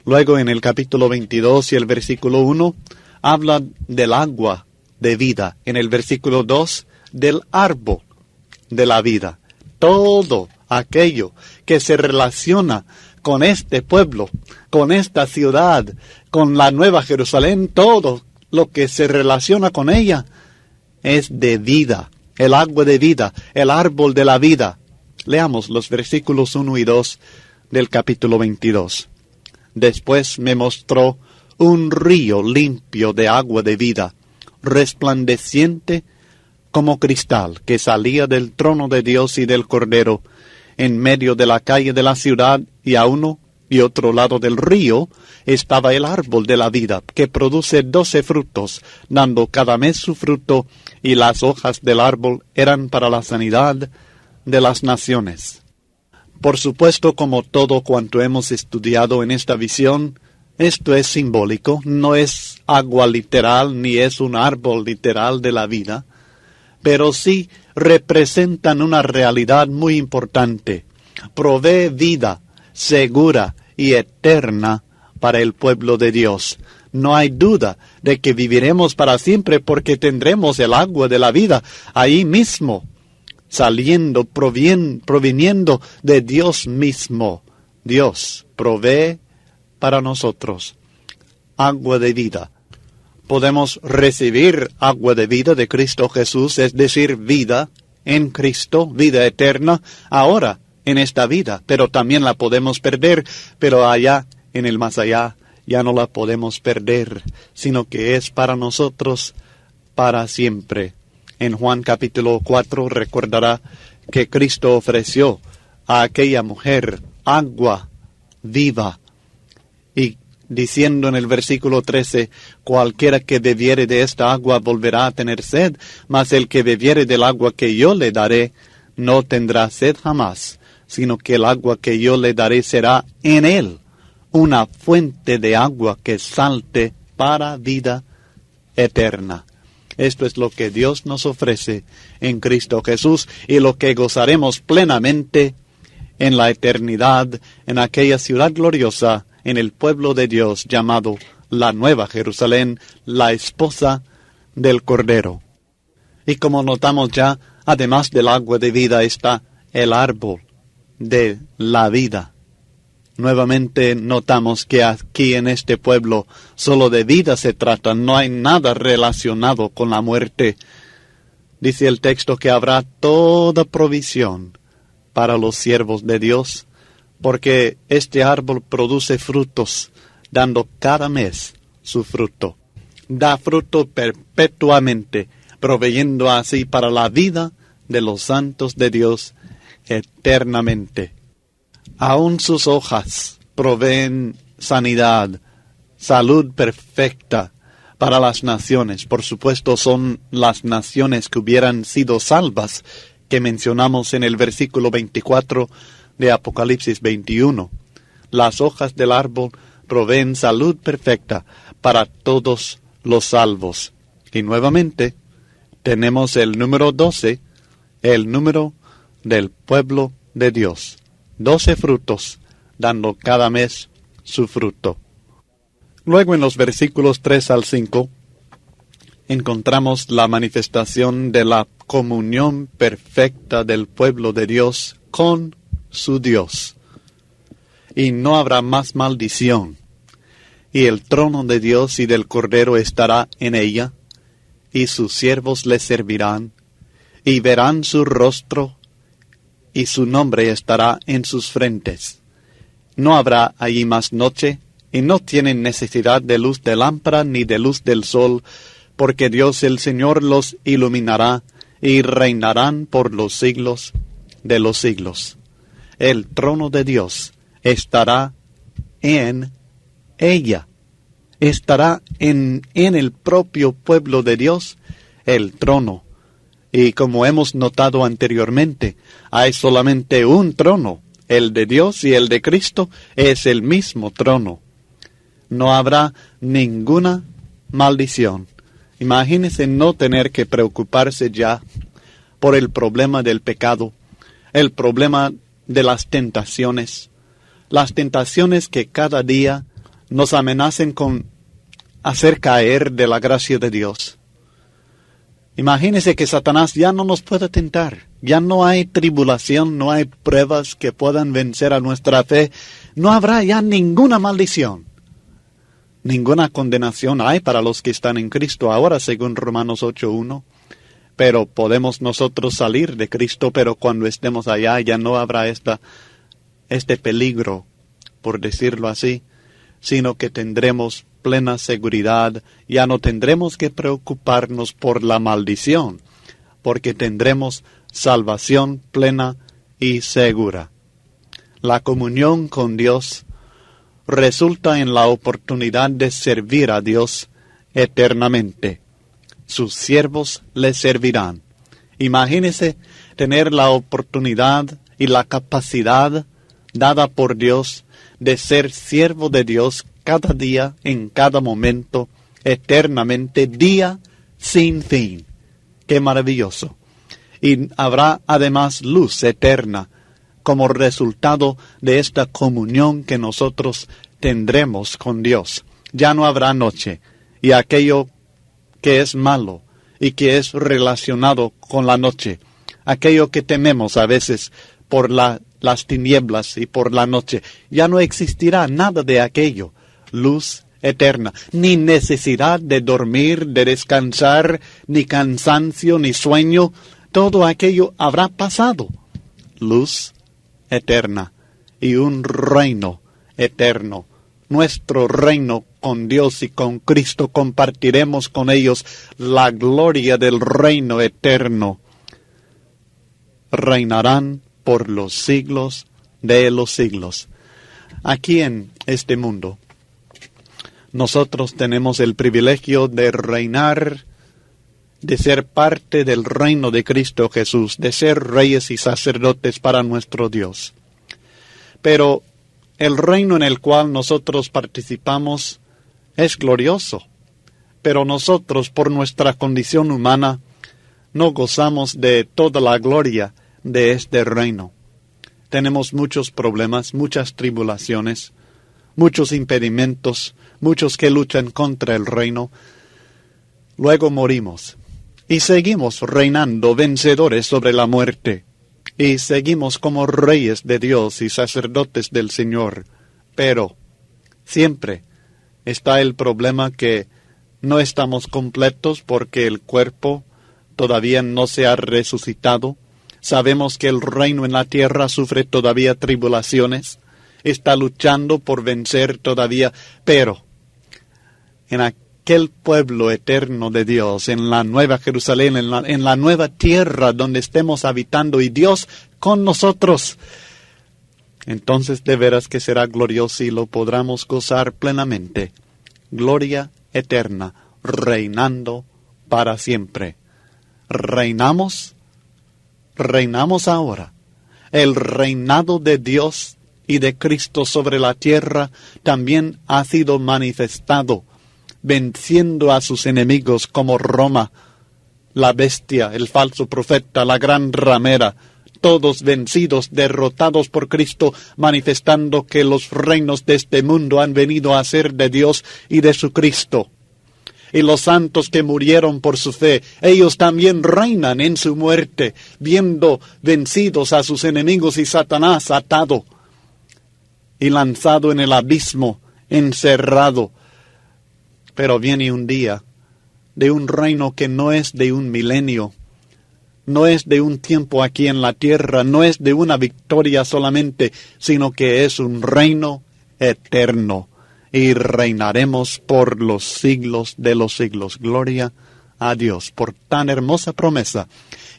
Luego en el capítulo 22 y el versículo 1 habla del agua de vida. En el versículo 2 del árbol de la vida. Todo aquello que se relaciona con este pueblo, con esta ciudad, con la Nueva Jerusalén, todo lo que se relaciona con ella es de vida. El agua de vida, el árbol de la vida. Leamos los versículos 1 y 2 del capítulo 22. Después me mostró un río limpio de agua de vida, resplandeciente como cristal, que salía del trono de Dios y del Cordero, en medio de la calle de la ciudad, y a uno y otro lado del río estaba el árbol de la vida, que produce 12 frutos, dando cada mes su fruto, y las hojas del árbol eran para la sanidad de las naciones. Por supuesto, como todo cuanto hemos estudiado en esta visión, esto es simbólico, no es agua literal, ni es un árbol literal de la vida, pero sí representan una realidad muy importante. Provee vida segura y eterna para el pueblo de Dios. No hay duda de que viviremos para siempre porque tendremos el agua de la vida ahí mismo, saliendo, proviniendo de Dios mismo. Dios provee para nosotros agua de vida. Podemos recibir agua de vida de Cristo Jesús, es decir, vida en Cristo, vida eterna, ahora en esta vida, pero también la podemos perder, pero allá, en el más allá, ya no la podemos perder, sino que es para nosotros para siempre. En Juan capítulo 4 recordará que Cristo ofreció a aquella mujer agua viva, y diciendo en el versículo 13, cualquiera que bebiere de esta agua volverá a tener sed, mas el que bebiere del agua que yo le daré no tendrá sed jamás, sino que el agua que yo le daré será en él una fuente de agua que salte para vida eterna. Esto es lo que Dios nos ofrece en Cristo Jesús y lo que gozaremos plenamente en la eternidad, en aquella ciudad gloriosa, en el pueblo de Dios llamado la Nueva Jerusalén, la esposa del Cordero. Y como notamos ya, además del agua de vida está el árbol de la vida. Nuevamente notamos que aquí en este pueblo solo de vida se trata, no hay nada relacionado con la muerte. Dice el texto que habrá toda provisión para los siervos de Dios, porque este árbol produce frutos, dando cada mes su fruto. Da fruto perpetuamente, proveyendo así para la vida de los santos de Dios eternamente. Aún sus hojas proveen sanidad, salud perfecta para las naciones. Por supuesto, son las naciones que hubieran sido salvas, que mencionamos en el versículo 24 de Apocalipsis 21. Las hojas del árbol proveen salud perfecta para todos los salvos. Y nuevamente tenemos el número 12, el número del pueblo de Dios. 12 frutos, dando cada mes su fruto. Luego en los versículos 3 al 5, encontramos la manifestación de la comunión perfecta del pueblo de Dios con su Dios. Y no habrá más maldición. Y el trono de Dios y del Cordero estará en ella, y sus siervos le servirán, y verán su rostro, y su nombre estará en sus frentes. No habrá allí más noche, y no tienen necesidad de luz de lámpara ni de luz del sol, porque Dios el Señor los iluminará, y reinarán por los siglos de los siglos. El trono de Dios estará en ella. Estará en el propio pueblo de Dios, el trono. Y como hemos notado anteriormente, hay solamente un trono, el de Dios, y el de Cristo es el mismo trono. No habrá ninguna maldición. Imagínese no tener que preocuparse ya por el problema del pecado, el problema de las tentaciones que cada día nos amenacen con hacer caer de la gracia de Dios. Imagínese que Satanás ya no nos puede tentar. Ya no hay tribulación, no hay pruebas que puedan vencer a nuestra fe. No habrá ya ninguna maldición. Ninguna condenación hay para los que están en Cristo ahora, según Romanos 8:1. Pero podemos nosotros salir de Cristo, pero cuando estemos allá ya no habrá este peligro, por decirlo así, sino que tendremos plena seguridad. Ya no tendremos que preocuparnos por la maldición, porque tendremos salvación plena y segura. La comunión con Dios resulta en la oportunidad de servir a Dios eternamente. Sus siervos le servirán. Imagínese tener la oportunidad y la capacidad dada por Dios de ser siervo de Dios cada día, en cada momento, eternamente, día sin fin. ¡Qué maravilloso! Y habrá además luz eterna como resultado de esta comunión que nosotros tendremos con Dios. Ya no habrá noche, y aquello que es malo y que es relacionado con la noche, aquello que tememos a veces por las tinieblas y por la noche, ya no existirá nada de aquello. Luz eterna, ni necesidad de dormir, de descansar, ni cansancio, ni sueño, todo aquello habrá pasado. Luz eterna y un reino eterno. Nuestro reino con Dios y con Cristo, compartiremos con ellos la gloria del reino eterno. Reinarán por los siglos de los siglos. Aquí en este mundo, nosotros tenemos el privilegio de reinar, de ser parte del reino de Cristo Jesús, de ser reyes y sacerdotes para nuestro Dios. Pero el reino en el cual nosotros participamos es glorioso, pero nosotros, por nuestra condición humana, no gozamos de toda la gloria de este reino. Tenemos muchos problemas, muchas tribulaciones, muchos impedimentos, muchos que luchan contra el reino. Luego morimos y seguimos reinando vencedores sobre la muerte, y seguimos como reyes de Dios y sacerdotes del Señor. Pero siempre está el problema que no estamos completos porque el cuerpo todavía no se ha resucitado. Sabemos que el reino en la tierra sufre todavía tribulaciones, está luchando por vencer todavía, pero en aquel pueblo eterno de Dios, en la nueva Jerusalén, en la nueva tierra donde estemos habitando y Dios con nosotros, entonces de veras que será glorioso y lo podremos gozar plenamente. Gloria eterna, reinando para siempre. Reinamos ahora. El reinado de Dios y de Cristo sobre la tierra también ha sido manifestado, venciendo a sus enemigos como Roma, la bestia, el falso profeta, la gran ramera, todos vencidos, derrotados por Cristo, manifestando que los reinos de este mundo han venido a ser de Dios y de su Cristo. Y los santos que murieron por su fe, ellos también reinan en su muerte, viendo vencidos a sus enemigos y Satanás atado y lanzado en el abismo, encerrado. Pero viene un día de un reino que no es de un milenio, no es de un tiempo aquí en la tierra, no es de una victoria solamente, sino que es un reino eterno. Y reinaremos por los siglos de los siglos. Gloria a Dios por tan hermosa promesa.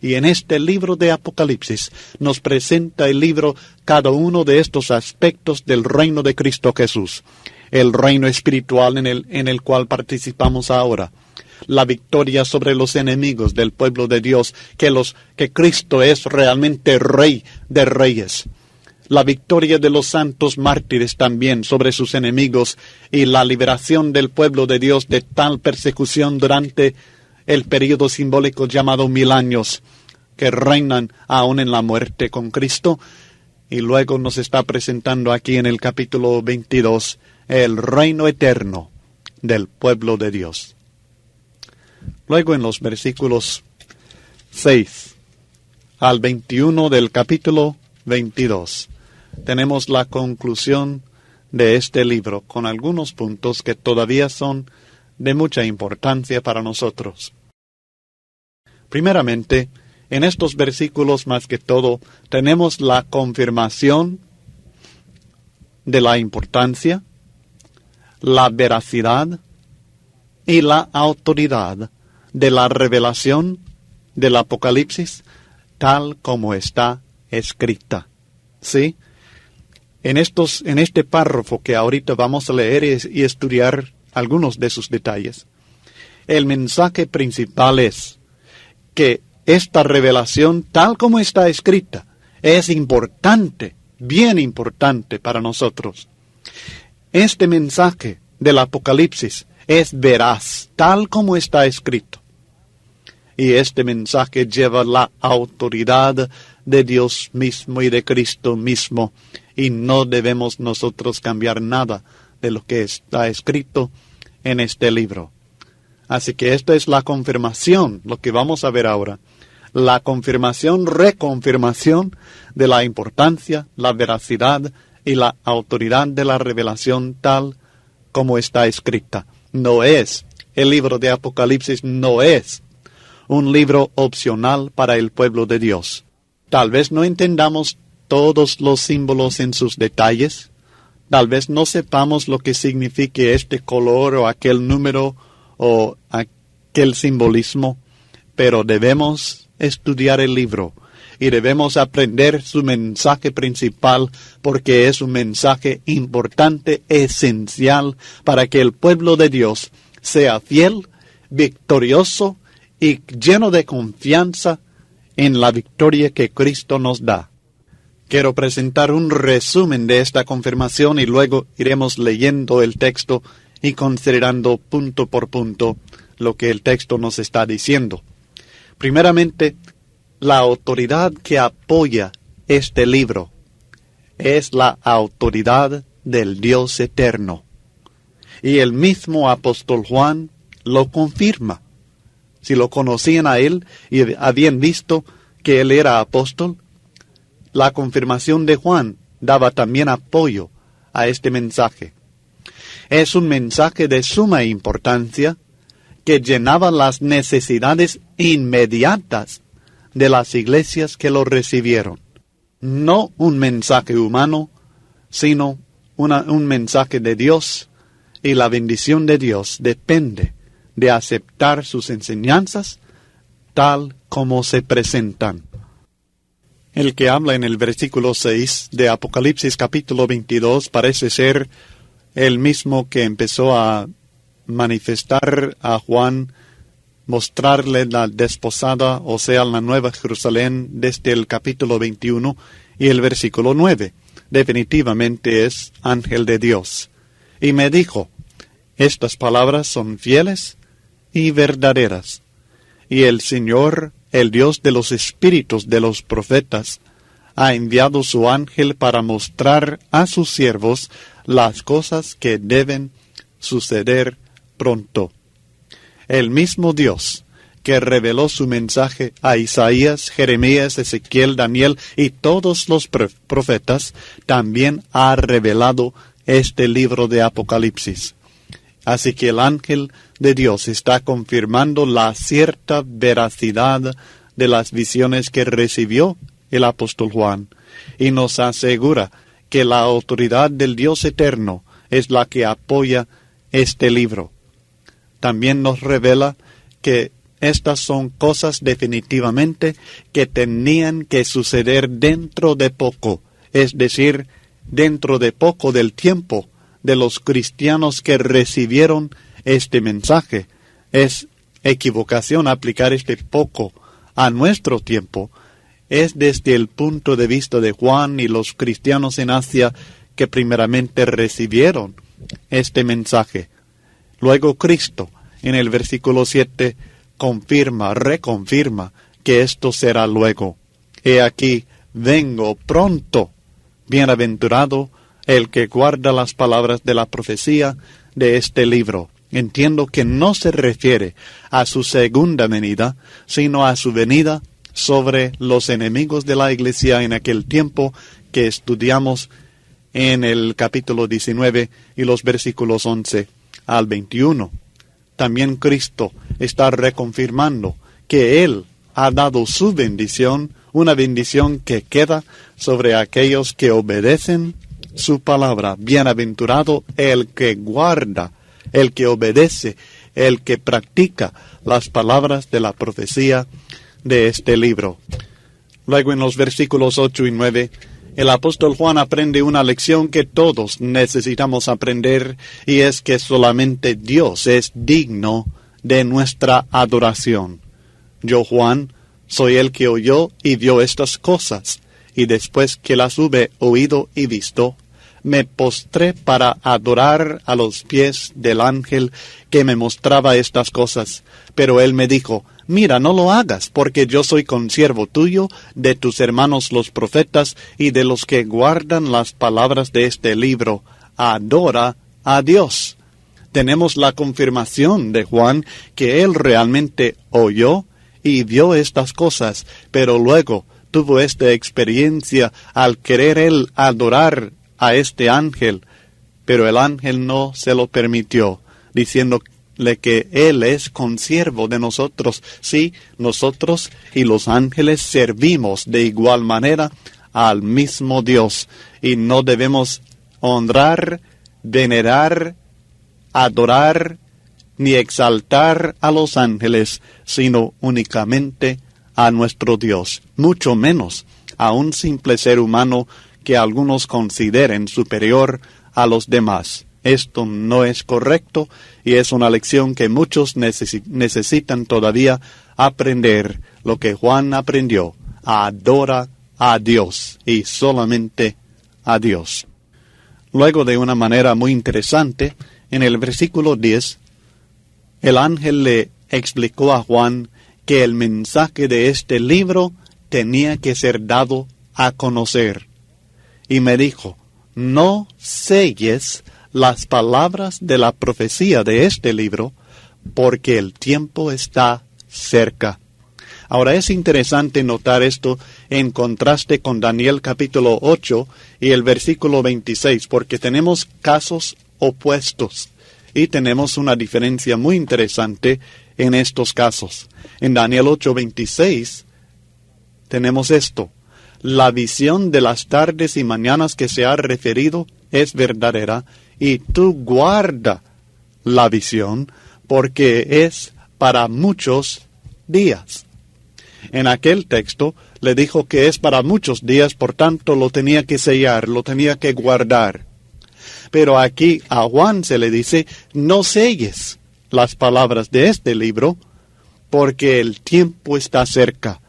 Y en este libro de Apocalipsis nos presenta el libro cada uno de estos aspectos del reino de Cristo Jesús. El reino espiritual en el cual participamos ahora. La victoria sobre los enemigos del pueblo de Dios, que Cristo es realmente Rey de Reyes. La victoria de los santos mártires también sobre sus enemigos y la liberación del pueblo de Dios de tal persecución durante el período simbólico llamado 1000 años, que reinan aún en la muerte con Cristo. Y luego nos está presentando aquí en el capítulo 22 el reino eterno del pueblo de Dios. Luego en los versículos 6 al 21 del capítulo 22, tenemos la conclusión de este libro con algunos puntos que todavía son de mucha importancia para nosotros. Primeramente, en estos versículos más que todo, tenemos la confirmación de la importancia, la veracidad y la autoridad de la revelación del Apocalipsis tal como está escrita. ¿Sí? En este párrafo que ahorita vamos a leer y estudiar algunos de sus detalles, el mensaje principal es que esta revelación, tal como está escrita, es importante, bien importante para nosotros. Este mensaje del Apocalipsis es veraz, tal como está escrito. Y este mensaje lleva la autoridad de Dios mismo y de Cristo mismo, y no debemos nosotros cambiar nada de lo que está escrito en este libro. Así que esta es la confirmación, lo que vamos a ver ahora. La confirmación, reconfirmación de la importancia, la veracidad y la autoridad de la revelación tal como está escrita. El libro de Apocalipsis no es un libro opcional para el pueblo de Dios. Tal vez no entendamos todos los símbolos en sus detalles. Tal vez no sepamos lo que signifique este color o aquel número o aquel simbolismo, pero debemos estudiar el libro y debemos aprender su mensaje principal, porque es un mensaje importante, esencial, para que el pueblo de Dios sea fiel, victorioso y lleno de confianza en la victoria que Cristo nos da. Quiero presentar un resumen de esta confirmación y luego iremos leyendo el texto y considerando punto por punto lo que el texto nos está diciendo. Primeramente, la autoridad que apoya este libro es la autoridad del Dios eterno. Y el mismo apóstol Juan lo confirma. Si lo conocían a él y habían visto que él era apóstol, la confirmación de Juan daba también apoyo a este mensaje. Es un mensaje de suma importancia que llenaba las necesidades inmediatas de las iglesias que lo recibieron. No un mensaje humano, sino un mensaje de Dios, y la bendición de Dios depende de aceptar sus enseñanzas tal como se presentan. El que habla en el versículo 6 de Apocalipsis capítulo 22 parece ser el mismo que empezó a manifestar a Juan, mostrarle la desposada, o sea, la Nueva Jerusalén, desde el capítulo 21 y el versículo 9. Definitivamente es ángel de Dios. Y me dijo, estas palabras son fieles y verdaderas. Y el Señor, el Dios de los espíritus de los profetas, ha enviado su ángel para mostrar a sus siervos las cosas que deben suceder pronto. El mismo Dios que reveló su mensaje a Isaías, Jeremías, Ezequiel, Daniel y todos los profetas, también ha revelado este libro de Apocalipsis. Así que el ángel de Dios está confirmando la cierta veracidad de las visiones que recibió el apóstol Juan, y nos asegura que la autoridad del Dios eterno es la que apoya este libro. También nos revela que estas son cosas definitivamente que tenían que suceder dentro de poco, es decir, dentro de poco del tiempo de los cristianos que recibieron este mensaje. Es equivocación aplicar este poco a nuestro tiempo. Es desde el punto de vista de Juan y los cristianos en Asia que primeramente recibieron este mensaje. Luego Cristo, en el versículo 7, reconfirma que esto será luego. He aquí, vengo pronto. Bienaventurado el que guarda las palabras de la profecía de este libro. Entiendo que no se refiere a su segunda venida, sino a su venida sobre los enemigos de la iglesia en aquel tiempo que estudiamos en el capítulo 19 y los versículos 11 al 21. También Cristo está reconfirmando que Él ha dado su bendición, una bendición que queda sobre aquellos que obedecen su palabra. Bienaventurado el que guarda, el que obedece, el que practica las palabras de la profecía de este libro. Luego en los versículos 8 y 9, el apóstol Juan aprende una lección que todos necesitamos aprender, y es que solamente Dios es digno de nuestra adoración. Yo, Juan, soy el que oyó y vio estas cosas, y después que las hube oído y visto, me postré para adorar a los pies del ángel que me mostraba estas cosas. Pero él me dijo: mira, no lo hagas, porque yo soy consiervo tuyo, de tus hermanos los profetas, y de los que guardan las palabras de este libro. Adora a Dios. Tenemos la confirmación de Juan que él realmente oyó y vio estas cosas, pero luego tuvo esta experiencia al querer él adorar a este ángel, pero el ángel no se lo permitió, diciéndole que él es consiervo de nosotros. Sí, nosotros y los ángeles servimos de igual manera al mismo Dios, y no debemos honrar, venerar, adorar ni exaltar a los ángeles, sino únicamente a nuestro Dios, mucho menos a un simple ser humano que algunos consideren superior a los demás. Esto no es correcto, y es una lección que muchos necesitan todavía aprender. Lo que Juan aprendió: adora a Dios y solamente a Dios. Luego, de una manera muy interesante, en el versículo 10, el ángel le explicó a Juan que el mensaje de este libro tenía que ser dado a conocer. Y me dijo: no selles las palabras de la profecía de este libro, porque el tiempo está cerca. Ahora es interesante notar esto en contraste con Daniel capítulo 8 y el versículo 26, porque tenemos casos opuestos y tenemos una diferencia muy interesante en estos casos. En Daniel 8:26 tenemos esto: la visión de las tardes y mañanas que se ha referido es verdadera, y tú guarda la visión, porque es para muchos días. En aquel texto le dijo que es para muchos días, por tanto lo tenía que sellar, lo tenía que guardar. Pero aquí a Juan se le dice: no selles las palabras de este libro, porque el tiempo está cerca.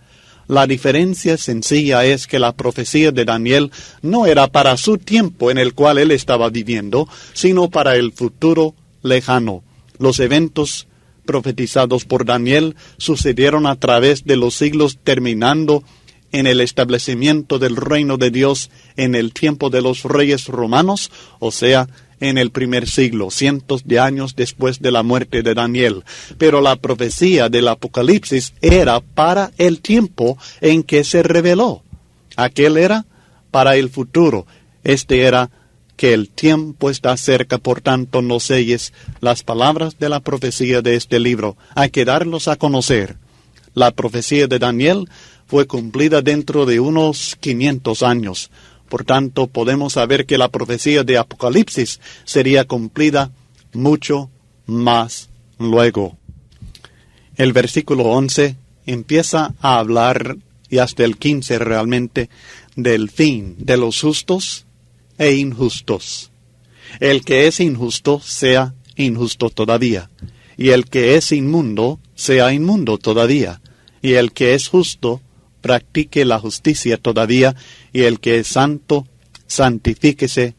La diferencia sencilla es que la profecía de Daniel no era para su tiempo en el cual él estaba viviendo, sino para el futuro lejano. Los eventos profetizados por Daniel sucedieron a través de los siglos, terminando en el establecimiento del reino de Dios en el tiempo de los reyes romanos, o sea, en el primer siglo, cientos de años después de la muerte de Daniel. Pero la profecía del Apocalipsis era para el tiempo en que se reveló. Aquel era para el futuro. Este era que el tiempo está cerca, por tanto no selles las palabras de la profecía de este libro. Hay que darlos a conocer. La profecía de Daniel fue cumplida dentro de unos 500 años. Por tanto, podemos saber que la profecía de Apocalipsis sería cumplida mucho más luego. El versículo 11 empieza a hablar, y hasta el 15 realmente, del fin de los justos e injustos. El que es injusto sea injusto todavía, y el que es inmundo sea inmundo todavía, y el que es justo practique la justicia todavía, y el que es santo, santifíquese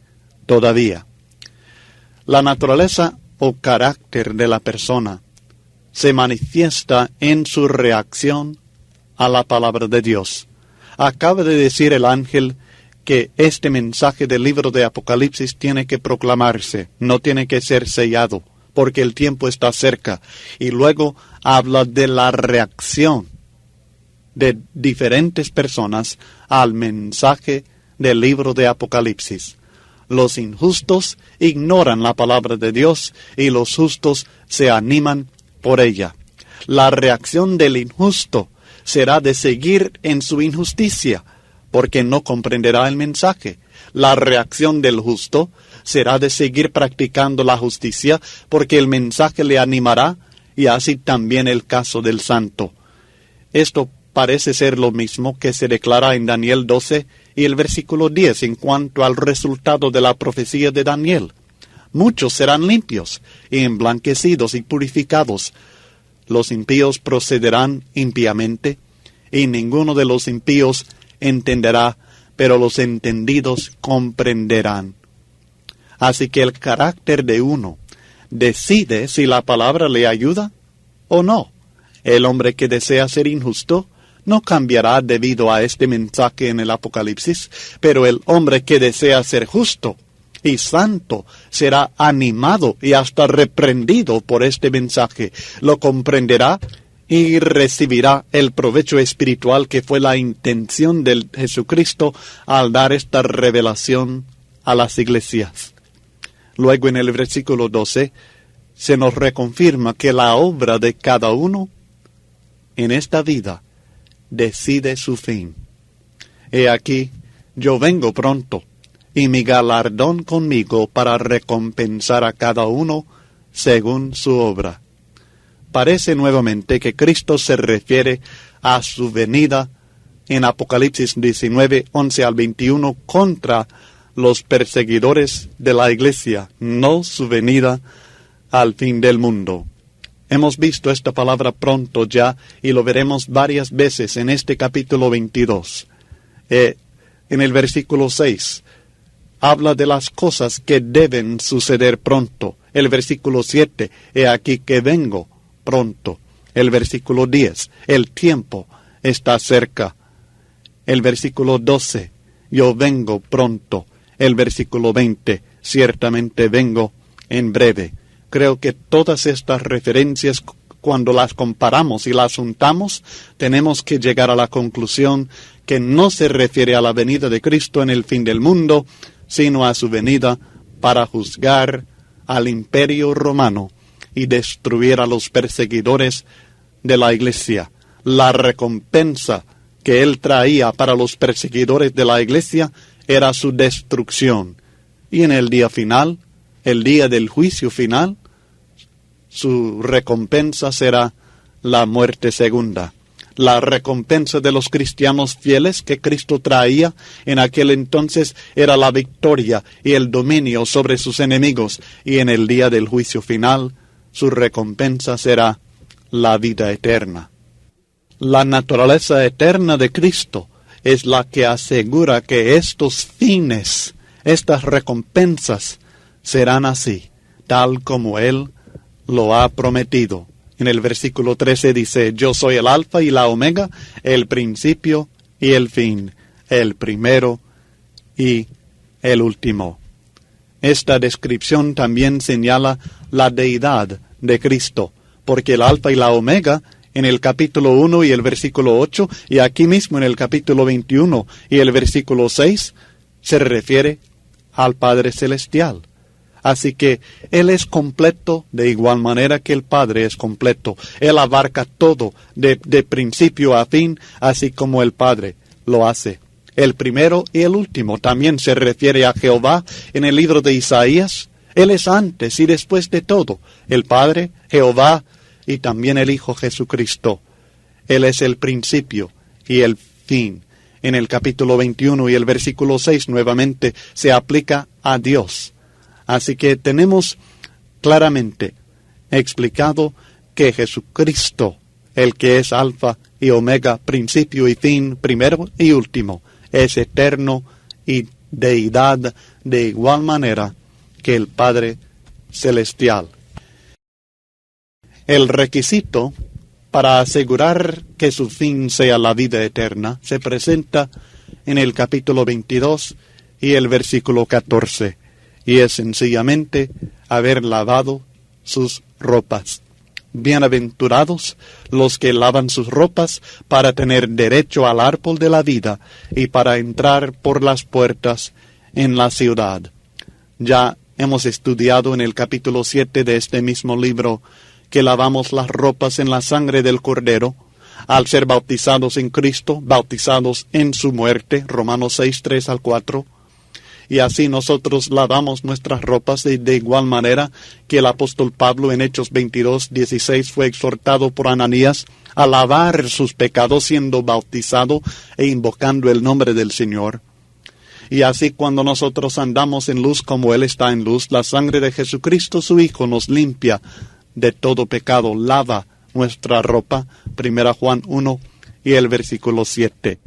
todavía. La naturaleza o carácter de la persona se manifiesta en su reacción a la palabra de Dios. Acaba de decir el ángel que este mensaje del libro de Apocalipsis tiene que proclamarse, no tiene que ser sellado, porque el tiempo está cerca. Y luego habla de la reacción de diferentes personas al mensaje del libro de Apocalipsis. Los injustos ignoran la palabra de Dios y los justos se animan por ella. La reacción del injusto será de seguir en su injusticia, porque no comprenderá el mensaje. La reacción del justo será de seguir practicando la justicia, porque el mensaje le animará, y así también el caso del santo. Esto parece ser lo mismo que se declara en Daniel 12 y el versículo 10 en cuanto al resultado de la profecía de Daniel. Muchos serán limpios, y emblanquecidos y purificados. Los impíos procederán impíamente, y ninguno de los impíos entenderá, pero los entendidos comprenderán. Así que el carácter de uno decide si la palabra le ayuda o no. El hombre que desea ser injusto no cambiará debido a este mensaje en el Apocalipsis, pero el hombre que desea ser justo y santo será animado y hasta reprendido por este mensaje. Lo comprenderá y recibirá el provecho espiritual que fue la intención de Jesucristo al dar esta revelación a las iglesias. Luego en el versículo 12 se nos reconfirma que la obra de cada uno en esta vida decide su fin. He aquí, yo vengo pronto, y mi galardón conmigo para recompensar a cada uno según su obra. Parece nuevamente que Cristo se refiere a su venida en Apocalipsis 19, 11 al 21 contra los perseguidores de la iglesia, no su venida al fin del mundo. Hemos visto esta palabra pronto ya y lo veremos varias veces en este capítulo 22. En el versículo 6 habla de las cosas que deben suceder pronto. El versículo 7, he aquí que vengo pronto. El versículo 10, el tiempo está cerca. El versículo 12, yo vengo pronto. El versículo 20, ciertamente vengo en breve. Creo que todas estas referencias, cuando las comparamos y las juntamos, tenemos que llegar a la conclusión que no se refiere a la venida de Cristo en el fin del mundo, sino a su venida para juzgar al imperio romano y destruir a los perseguidores de la iglesia. La recompensa que él traía para los perseguidores de la iglesia era su destrucción. Y en el día final, el día del juicio final, su recompensa será la muerte segunda. La recompensa de los cristianos fieles que Cristo traía en aquel entonces era la victoria y el dominio sobre sus enemigos, y en el día del juicio final su recompensa será la vida eterna. La naturaleza eterna de Cristo es la que asegura que estos fines, estas recompensas, serán así, tal como Él lo ha prometido. En el versículo 13 dice, yo soy el alfa y la omega, el principio y el fin, el primero y el último. Esta descripción también señala la deidad de Cristo, porque el alfa y la omega, en el capítulo 1 y el versículo 8, y aquí mismo en el capítulo 21 y el versículo 6, se refiere al Padre Celestial. Así que Él es completo de igual manera que el Padre es completo. Él abarca todo de principio a fin, así como el Padre lo hace. El primero y el último también se refiere a Jehová en el libro de Isaías. Él es antes y después de todo. El Padre, Jehová y también el Hijo Jesucristo. Él es el principio y el fin. En el capítulo 21 y el versículo 6 nuevamente se aplica a Dios. Así que tenemos claramente explicado que Jesucristo, el que es alfa y omega, principio y fin, primero y último, es eterno y deidad de igual manera que el Padre Celestial. El requisito para asegurar que su fin sea la vida eterna se presenta en el capítulo 22 y el versículo 14, y es sencillamente haber lavado sus ropas. Bienaventurados los que lavan sus ropas para tener derecho al árbol de la vida y para entrar por las puertas en la ciudad. Ya hemos estudiado en el capítulo 7 de este mismo libro que lavamos las ropas en la sangre del Cordero, al ser bautizados en Cristo, bautizados en su muerte, Romanos 6, 3 al 4, y así nosotros lavamos nuestras ropas de igual manera que el apóstol Pablo en Hechos 22, 16 fue exhortado por Ananías a lavar sus pecados siendo bautizado e invocando el nombre del Señor. Y así cuando nosotros andamos en luz como Él está en luz, la sangre de Jesucristo su Hijo nos limpia de todo pecado, lava nuestra ropa, 1 Juan 1 y el versículo 7.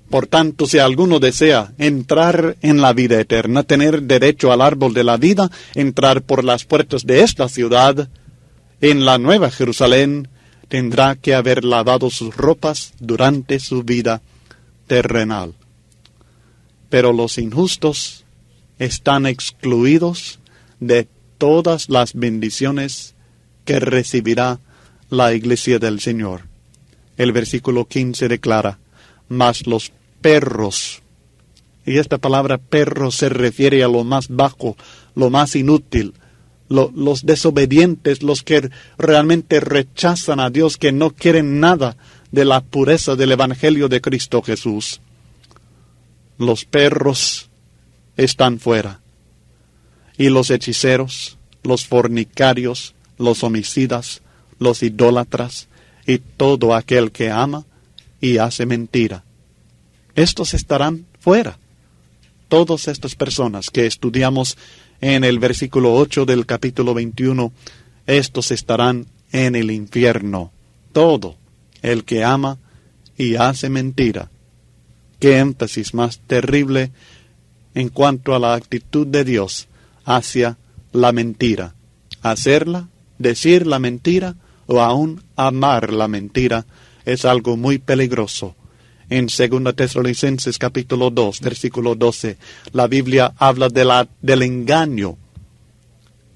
Por tanto, si alguno desea entrar en la vida eterna, tener derecho al árbol de la vida, entrar por las puertas de esta ciudad, en la Nueva Jerusalén, tendrá que haber lavado sus ropas durante su vida terrenal. Pero los injustos están excluidos de todas las bendiciones que recibirá la iglesia del Señor. El versículo 15 declara, mas los perros, y esta palabra perro se refiere a lo más bajo, lo más inútil, los desobedientes, los que realmente rechazan a Dios, que no quieren nada de la pureza del Evangelio de Cristo Jesús. Los perros están fuera, y los hechiceros, los fornicarios, los homicidas, los idólatras, y todo aquel que ama y hace mentira. Estos estarán fuera. Todas estas personas que estudiamos en el versículo 8 del capítulo 21, estos estarán en el infierno. Todo el que ama y hace mentira. Qué énfasis más terrible en cuanto a la actitud de Dios hacia la mentira. Hacerla, decir la mentira o aún amar la mentira es algo muy peligroso. En 2 Tesalonicenses capítulo 2, versículo 12, la Biblia habla del engaño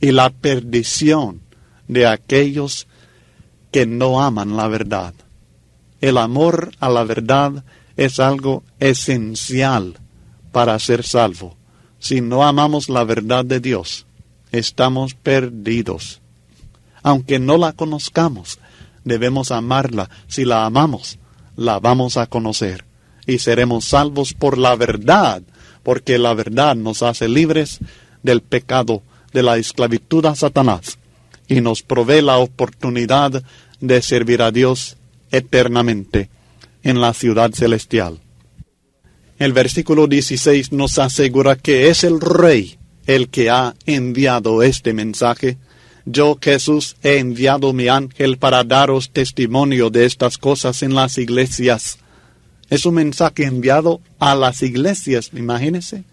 y la perdición de aquellos que no aman la verdad. El amor a la verdad es algo esencial para ser salvo. Si no amamos la verdad de Dios, estamos perdidos. Aunque no la conozcamos, debemos amarla. Si la amamos, la vamos a conocer y seremos salvos por la verdad, porque la verdad nos hace libres del pecado, de la esclavitud a Satanás, y nos provee la oportunidad de servir a Dios eternamente en la ciudad celestial. El versículo 16 nos asegura que es el Rey el que ha enviado este mensaje. Yo, Jesús, he enviado mi ángel para daros testimonio de estas cosas en las iglesias. Es un mensaje enviado a las iglesias, imagínense,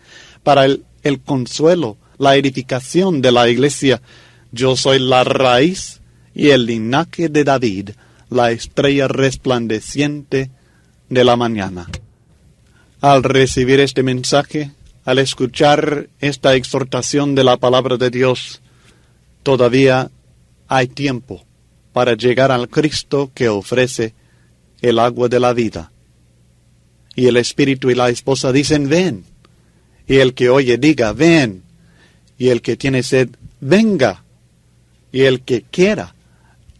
para el consuelo, la edificación de la iglesia. Yo soy la raíz y el linaje de David, la estrella resplandeciente de la mañana. Al recibir este mensaje, al escuchar esta exhortación de la palabra de Dios, todavía hay tiempo para llegar al Cristo que ofrece el agua de la vida. Y el Espíritu y la esposa dicen, ven. Y el que oye diga, ven. Y el que tiene sed, venga. Y el que quiera,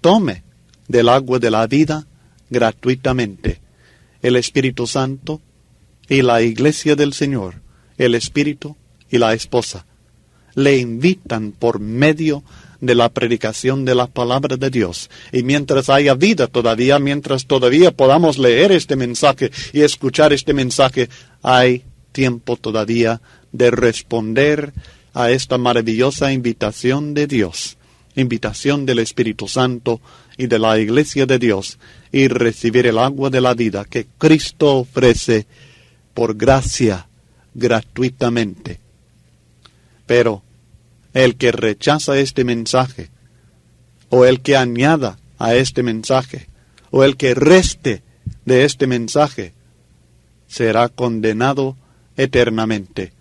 tome del agua de la vida gratuitamente. El Espíritu Santo y la iglesia del Señor, el Espíritu y la esposa, le invitan por medio de la predicación de la palabra de Dios. Y mientras haya vida todavía, mientras todavía podamos leer este mensaje y escuchar este mensaje, hay tiempo todavía de responder a esta maravillosa invitación de Dios, invitación del Espíritu Santo y de la iglesia de Dios, y recibir el agua de la vida que Cristo ofrece por gracia, gratuitamente. Pero el que rechaza este mensaje, o el que añada a este mensaje, o el que reste de este mensaje, será condenado eternamente.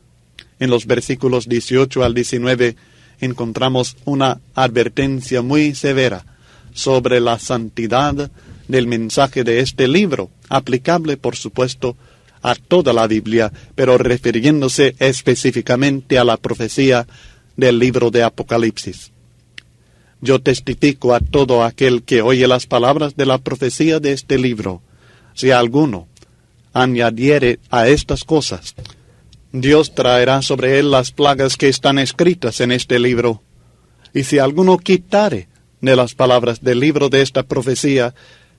En los versículos 18 al 19 encontramos una advertencia muy severa sobre la santidad del mensaje de este libro, aplicable, por supuesto, a toda la Biblia, pero refiriéndose específicamente a la profecía del libro de Apocalipsis. Yo testifico a todo aquel que oye las palabras de la profecía de este libro. Si alguno añadiere a estas cosas, Dios traerá sobre él las plagas que están escritas en este libro. Y si alguno quitare de las palabras del libro de esta profecía,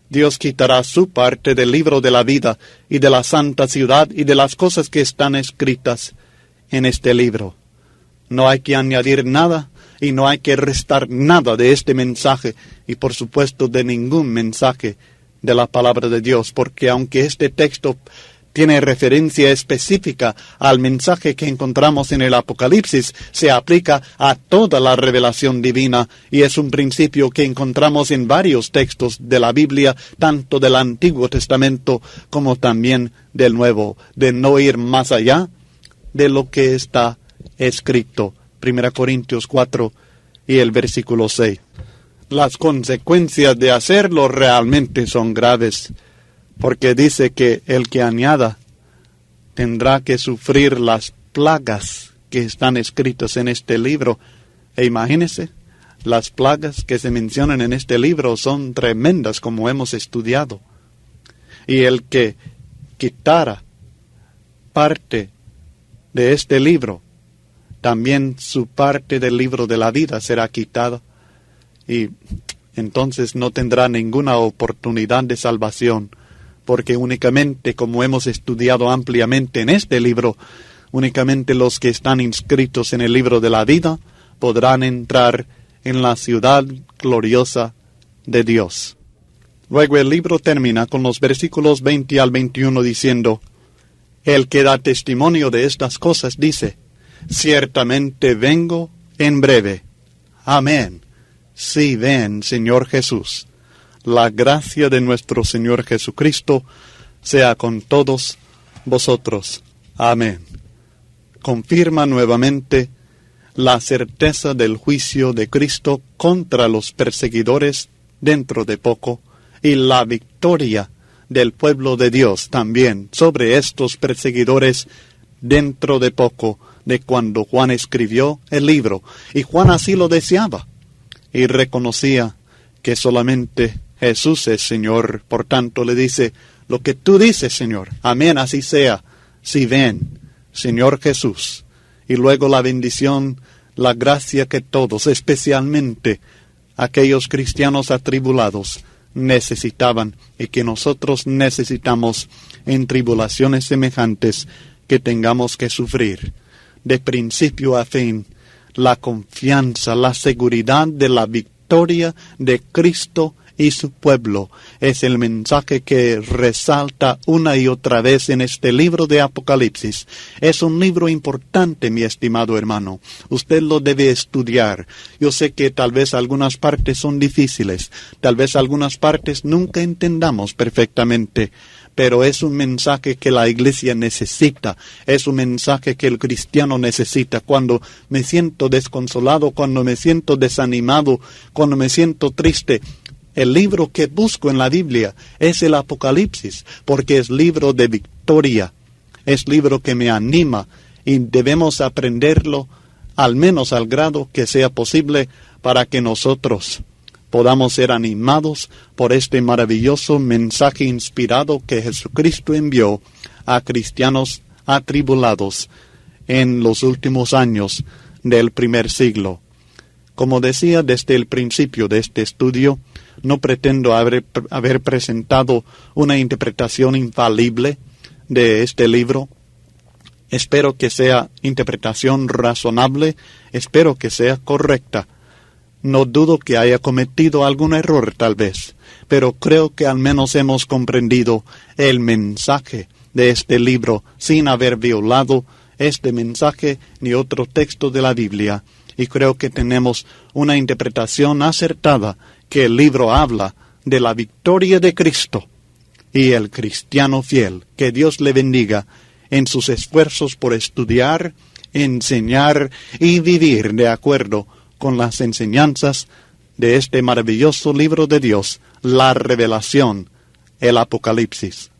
Dios quitará su parte del libro de la vida y de la santa ciudad y de las cosas que están escritas en este libro. No hay que añadir nada y no hay que restar nada de este mensaje y por supuesto de ningún mensaje de la palabra de Dios, porque aunque este texto tiene referencia específica al mensaje que encontramos en el Apocalipsis, se aplica a toda la revelación divina y es un principio que encontramos en varios textos de la Biblia, tanto del Antiguo Testamento como también del Nuevo, de no ir más allá de lo que está escrito. 1 Corintios 4 y el versículo 6. Las consecuencias de hacerlo realmente son graves, porque dice que el que añada tendrá que sufrir las plagas que están escritas en este libro. E imagínense, las plagas que se mencionan en este libro son tremendas, como hemos estudiado. Y el que quitara parte de este libro, también su parte del libro de la vida será quitada. Y entonces no tendrá ninguna oportunidad de salvación, porque únicamente, como hemos estudiado ampliamente en este libro, únicamente los que están inscritos en el libro de la vida podrán entrar en la ciudad gloriosa de Dios. Luego el libro termina con los versículos 20 al 21 diciendo: el que da testimonio de estas cosas dice: ciertamente vengo en breve. Amén. Sí, ven, Señor Jesús. La gracia de nuestro Señor Jesucristo sea con todos vosotros. Amén. Confirma nuevamente la certeza del juicio de Cristo contra los perseguidores dentro de poco y la victoria del pueblo de Dios también sobre estos perseguidores dentro de poco de cuando Juan escribió el libro. Y Juan así lo deseaba y reconocía que solamente Jesús es Señor. Por tanto le dice: lo que tú dices, Señor, amén, así sea. Sí, ven, Señor Jesús. Y luego la bendición, la gracia que todos, especialmente aquellos cristianos atribulados, necesitaban y que nosotros necesitamos en tribulaciones semejantes que tengamos que sufrir. De principio a fin, la confianza, la seguridad de la victoria de Cristo y su pueblo es el mensaje que resalta una y otra vez en este libro de Apocalipsis. Es un libro importante, mi estimado hermano. Usted lo debe estudiar. Yo sé que tal vez algunas partes son difíciles, tal vez algunas partes nunca entendamos perfectamente, pero es un mensaje que la iglesia necesita, es un mensaje que el cristiano necesita. Cuando me siento desconsolado, cuando me siento desanimado, cuando me siento triste, el libro que busco en la Biblia es el Apocalipsis, porque es libro de victoria, es libro que me anima y debemos aprenderlo al menos al grado que sea posible para que nosotros podamos ser animados por este maravilloso mensaje inspirado que Jesucristo envió a cristianos atribulados en los últimos años del primer siglo. Como decía desde el principio de este estudio, no pretendo haber presentado una interpretación infalible de este libro. Espero que sea interpretación razonable, espero que sea correcta. No dudo que haya cometido algún error tal vez, pero creo que al menos hemos comprendido el mensaje de este libro sin haber violado este mensaje ni otro texto de la Biblia. Y creo que tenemos una interpretación acertada, que el libro habla de la victoria de Cristo y el cristiano fiel. Que Dios le bendiga en sus esfuerzos por estudiar, enseñar y vivir de acuerdo con las enseñanzas de este maravilloso libro de Dios, la Revelación, el Apocalipsis.